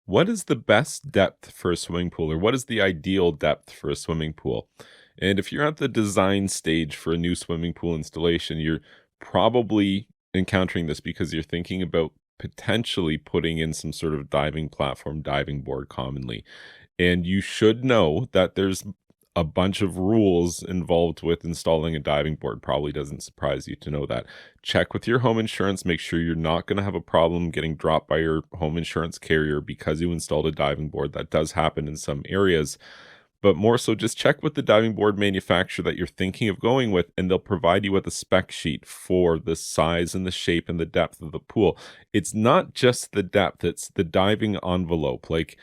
What is the best depth for a swimming pool, or what is the ideal depth for a swimming pool? And if you're at the design stage for a new swimming pool installation, you're probably encountering this because you're thinking about potentially putting in some sort of diving platform, diving board commonly. And you should know that there's a bunch of rules involved with installing a diving board. Probably doesn't surprise you to know that. Check with your home insurance, make sure you're not going to have a problem getting dropped by your home insurance carrier because you installed a diving board. That does happen in some areas, but more so just check with the diving board manufacturer that you're thinking of going with, and they'll provide you with a spec sheet for the size and the shape and the depth of the pool. It's not just the depth, it's the diving envelope. Like,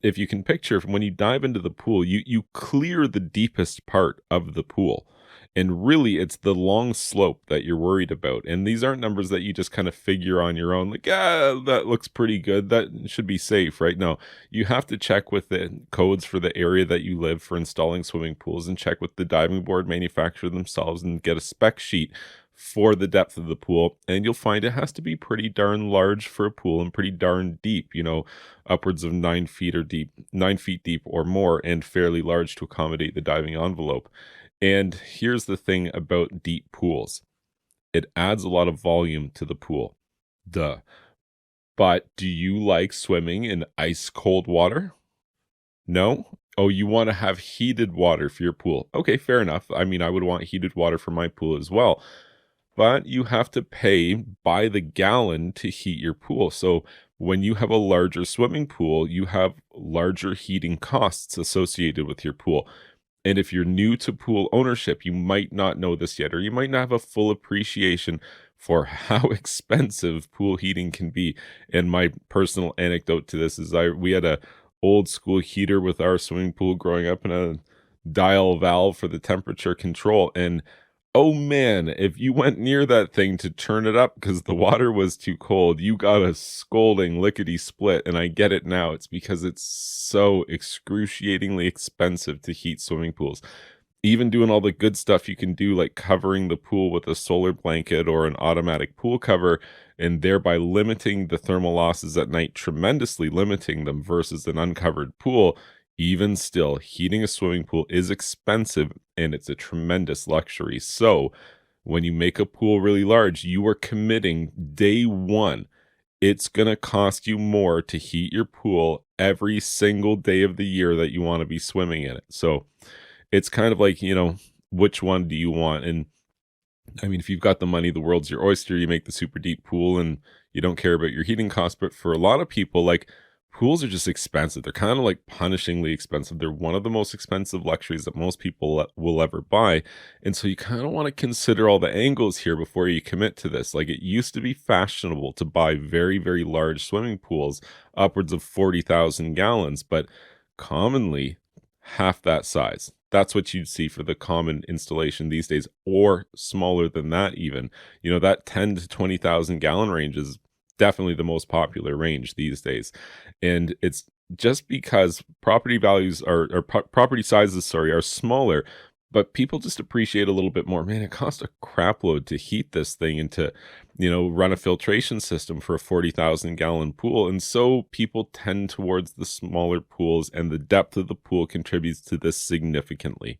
if you can picture, when you dive into the pool, you clear the deepest part of the pool. And really, it's the long slope that you're worried about. And these aren't numbers that you just kind of figure on your own, like, that looks pretty good. That should be safe, right? No, you have to check with the codes for the area that you live for installing swimming pools, and check with the diving board manufacturer themselves and get a spec sheet for the depth of the pool. And you'll find it has to be pretty darn large for a pool and pretty darn deep, upwards of 9 feet or deep, 9 feet deep or more, and fairly large to accommodate the diving envelope. And here's the thing about deep pools. It adds a lot of volume to the pool. Duh. But do you like swimming in ice cold water? No? Oh, you want to have heated water for your pool. Okay, fair enough. I mean, I would want heated water for my pool as well. But you have to pay by the gallon to heat your pool. So when you have a larger swimming pool, you have larger heating costs associated with your pool. And if you're new to pool ownership, you might not know this yet, or you might not have a full appreciation for how expensive pool heating can be. And my personal anecdote to this is we had a old school heater with our swimming pool growing up, and a dial valve for the temperature control. And oh man, if you went near that thing to turn it up because the water was too cold, you got a scolding lickety split. And I get it now. It's because it's so excruciatingly expensive to heat swimming pools. Even doing all the good stuff you can do, like covering the pool with a solar blanket or an automatic pool cover, and thereby limiting the thermal losses at night, tremendously limiting them versus an uncovered pool. Even still, heating a swimming pool is expensive, and it's a tremendous luxury. So when you make a pool really large, you are committing day one. It's going to cost you more to heat your pool every single day of the year that you want to be swimming in it. So it's kind of like, which one do you want? And I mean, if you've got the money, the world's your oyster. You make the super deep pool and you don't care about your heating costs. But for a lot of people, like, pools are just expensive. They're kind of like punishingly expensive. They're one of the most expensive luxuries that most people will ever buy. And so you kind of want to consider all the angles here before you commit to this. Like, it used to be fashionable to buy very, very large swimming pools, upwards of 40,000 gallons, but commonly half that size. That's what you'd see for the common installation these days, or smaller than that even. That 10 to 20,000 gallon range is definitely the most popular range these days. And it's just because property values property sizes, are smaller, but people just appreciate a little bit more. Man, it costs a crap load to heat this thing and to, run a filtration system for a 40,000 gallon pool. And so people tend towards the smaller pools, and the depth of the pool contributes to this significantly.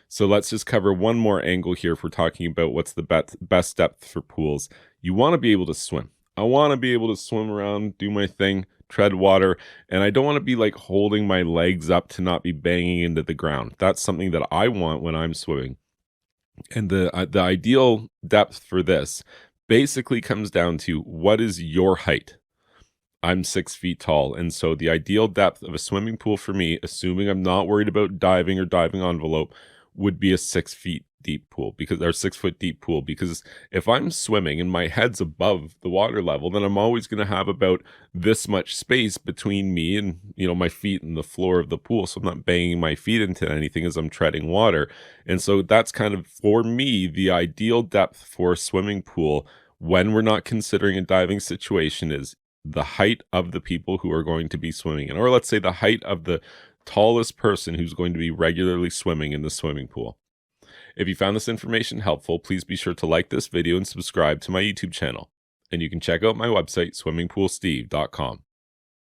So let's just cover one more angle here if we're talking about what's the best depth for pools. You want to be able to swim. I want to be able to swim around, do my thing, tread water, and I don't want to be like holding my legs up to not be banging into the ground. That's something that I want when I'm swimming. And the ideal depth for this basically comes down to, what is your height? I'm 6 feet tall, and so the ideal depth of a swimming pool for me, assuming I'm not worried about diving or diving envelope, would be a 6 feet deep pool, because 6 foot deep pool, because if I'm swimming and my head's above the water level, then I'm always going to have about this much space between me and, my feet and the floor of the pool. So I'm not banging my feet into anything as I'm treading water. And so that's kind of, for me, the ideal depth for a swimming pool when we're not considering a diving situation is the height of the people who are going to be swimming in, or let's say the height of the tallest person who's going to be regularly swimming in the swimming pool. If you found this information helpful, please be sure to like this video and subscribe to my YouTube channel. And you can check out my website, swimmingpoolsteve.com.